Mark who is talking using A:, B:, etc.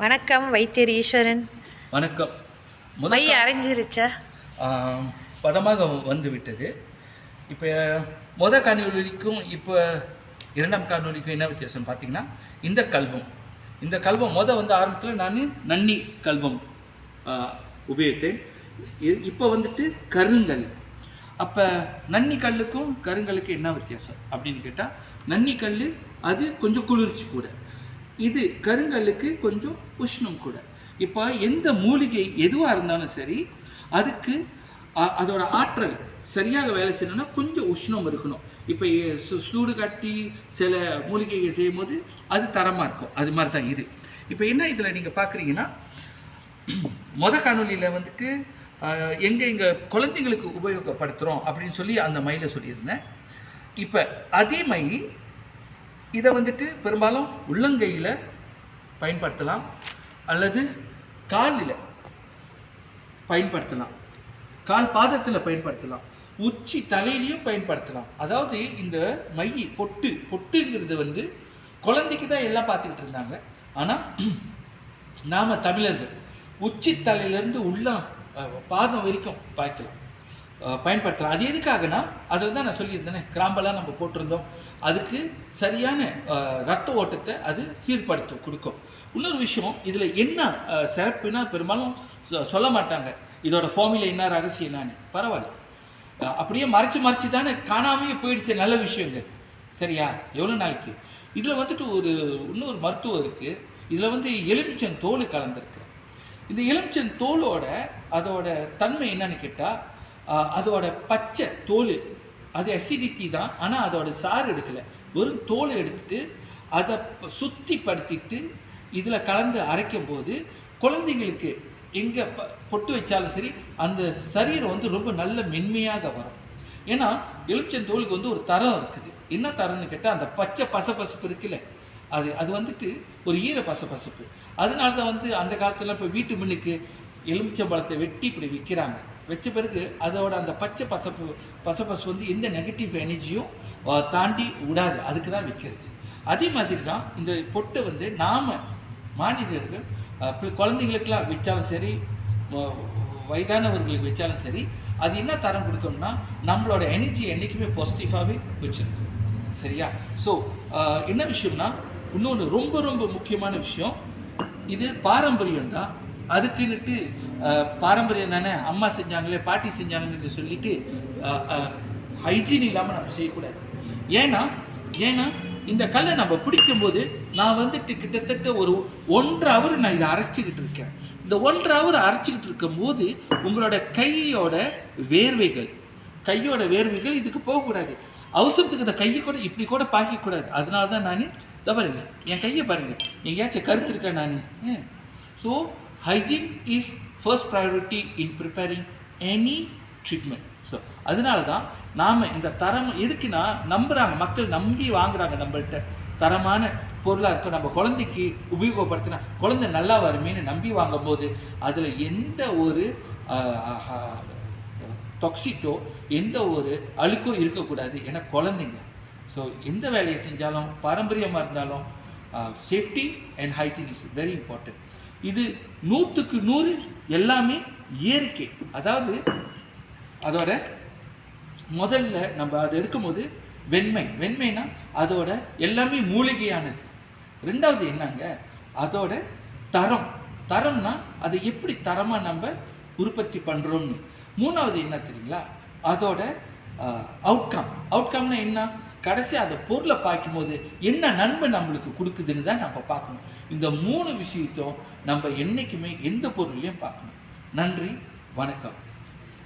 A: வணக்கம் வைத்தியர் ஈஸ்வரன்.
B: வணக்கம்.
A: மை அரைஞ்சிருச்சா?
B: பதமாக வந்து விட்டது. இப்போ காணொலிக்கும் இப்போ இரண்டாம் காணொலிக்கும் என்ன வித்தியாசம் பார்த்தீங்கன்னா, இந்த கல்வம் வந்து ஆரம்பத்தில் நான் நன்னி கல்வம் உபயோகித்தேன். இப்போ வந்துட்டு கருங்கல். அப்போ நன்னி கல்லுக்கும் கருங்கலுக்கு என்ன வித்தியாசம் அப்படின்னு கேட்டால், நன்னி கல் அது கொஞ்சம் குளிர்ச்சி கூட, இது கருங்கல்லுக்கு கொஞ்சம் உஷ்ணம் கூட. இப்போ எந்த மூலிகை எதுவாக இருந்தாலும் சரி, அதுக்கு அதோட ஆற்றல் சரியாக வேலை செய்யணும்னா கொஞ்சம் உஷ்ணம் இருக்கணும். இப்போ சூடு காட்டி சில மூலிகைகள் செய்யும் போது அது தரமாக இருக்கும். அது மாதிரி தான் இது. இப்போ என்ன இதில் நீங்கள் பார்க்குறீங்கன்னா, காணொலியில் வந்துட்டு எங்கே குழந்தைங்களுக்கு உபயோகப்படுத்துகிறோம் அப்படின்னு சொல்லி அந்த மையில் சொல்லியிருந்தேன். இப்போ அதே மை இதை வந்துட்டு பெரும்பாலும் உள்ளங்கையில் பயன்படுத்தலாம், அல்லது காலில் பயன்படுத்தலாம், கால் பாதத்தில் பயன்படுத்தலாம், உச்சி தலையிலையும் பயன்படுத்தலாம். அதாவது இந்த மை பொட்டுங்கிறது குழந்தைக்கு தான் எல்லாம் பார்த்துக்கிட்டு இருந்தாங்க. ஆனால் நாம் தமிழர்கள் உச்சி தலையிலேருந்து உள்ள பாதம் வரைக்கும் பயன்படுத்தலாம். அது எதுக்காகனா, அதில் தான் நான் சொல்லியிருந்தேனே, கிராம்பெல்லாம் நம்ம போட்டிருந்தோம். அதுக்கு சரியான ரத்த ஓட்டத்தை அது சீர்படுத்த கொடுக்கும். இன்னொரு விஷயம், இதில் என்ன சிறப்புனா பெரும்பாலும் சொல்ல மாட்டாங்க, இதோட ஃபார்முலா என்ன, ரகசியம் என்னான்னு. பரவாயில்ல, அப்படியே மறைச்சி தானே காணாமையே போயிடுச்சு. நல்ல விஷயங்க. சரியா? எவ்வளோ நாளைக்கு இதில் வந்துட்டு இன்னொரு மருத்துவம் இருக்குது. இதில் எலுமிச்சம் தோல் கலந்துருக்கு. இந்த எலுமிச்சம் தோலோட அதோட தன்மை என்னன்னு கேட்டால், அதோட பச்சை தோல் அது அசிடிட்டி தான். ஆனால் அதோட சாறு எடுக்கலை, வெறும் தோலை எடுத்துட்டு அதை சுத்திப்படுத்திட்டு இதில் கலந்து அரைக்கும் போது குழந்தைங்களுக்கு எங்கே பொட்டு வச்சாலும் சரி, அந்த சரீரம் ரொம்ப நல்ல மென்மையாக வரும். ஏன்னா எலுமிச்சந்தோலுக்கு ஒரு தரம் இருக்குது. என்ன தரம்னு கேட்டால், அந்த பச்சை பசப்பசப்பு இருக்குல்ல, அது ஒரு ஈர பசப்பசப்பு. அதனால தான் அந்த காலத்தில் இப்போ வீட்டு முன்னுக்கு எலுமிச்சம்பழத்தை வெட்டி இப்படி விற்கிறாங்க. வச்ச பிறகு அதோட அந்த பச்சை பசப்பசு எந்த நெகட்டிவ் எனர்ஜியும் தாண்டி விடாது. அதுக்கு தான் வைக்கிறது. அதே மாதிரி தான் இந்த பொட்டை நாம் மாநிலர்கள் குழந்தைங்களுக்கெல்லாம் வச்சாலும் சரி, வயதானவர்களுக்கு வச்சாலும் சரி, அது என்ன தரம் கொடுக்கணும்னா, நம்மளோட எனர்ஜி என்றைக்குமே பாசிட்டிவாகவே வச்சுருக்கோம். சரியா? ஸோ என்ன விஷயம்னா, இன்னொன்று ரொம்ப ரொம்ப முக்கியமான விஷயம், இது பாரம்பரியம் தான். அதுக்குன்னுட்டு பாரம்பரியம் தானே, அம்மா செஞ்சாங்களே, பாட்டி செஞ்சாங்கன்னு சொல்லிட்டு ஹைஜீன் இல்லாமல் நம்ம செய்யக்கூடாது. ஏன்னா இந்த கல்லை நம்ம பிடிக்கும்போது நான் கிட்டத்தட்ட ஒரு 1.5 hour நான் இதை அரைச்சிக்கிட்டு இருக்கேன். இந்த 1.5 hour அரைச்சிக்கிட்டு இருக்கும்போது உங்களோட கையோட வேர்வைகள் இதுக்கு போகக்கூடாது. அவசரத்துக்கு இந்த கையை கூட இப்படி கூட பார்க்கக்கூடாது. அதனால தான் நான் இதை பாருங்க, என் கையை பாருங்கள், எங்கேயாச்சும் கருத்து இருக்கேன் நான். So hygiene is first priority in preparing any treatment. So அதனால தான் நாம் இந்த தரம் எதுக்குன்னா, நம்புகிறாங்க, மக்கள் நம்பி வாங்குகிறாங்க நம்மள்கிட்ட. தரமான பொருளாக இருக்கும், நம்ம குழந்தைக்கு உபயோகப்படுத்தினா குழந்தை நல்லா வருமேன்னு நம்பி வாங்கும்போது அதில் எந்த ஒரு டாக்ஸிக்கோ எந்த ஒரு அழுக்கோ இருக்கக்கூடாது. ஏன்னா குழந்தைங்க. ஸோ எந்த வேலையை செஞ்சாலும், பாரம்பரியமாக இருந்தாலும், safety and hygiene is very important. இது 100க்கு 100 எல்லாமே இயற்கை. அதாவது அதோட முதல்ல நம்ம அதை எடுக்கும்போது வெண்மைனா அதோட எல்லாமே மூலிகையானது. ரெண்டாவது என்னங்க, அதோட தரம்னா அதை எப்படி தரமாக நம்ம உற்பத்தி பண்ணுறோம்னு. மூணாவது என்ன தெரியுங்களா, அதோட அவுட்கம்னா என்ன, கடைசி அந்த பொருளை பார்க்கும்போது என்ன நன்மை நம்மளுக்கு கொடுக்குதுன்னு தான் நம்ம பார்க்கணும். இந்த 3 விஷயத்தையும் நம்ம என்றைக்குமே எந்த பொருளையும் பார்க்கணும். நன்றி, வணக்கம்.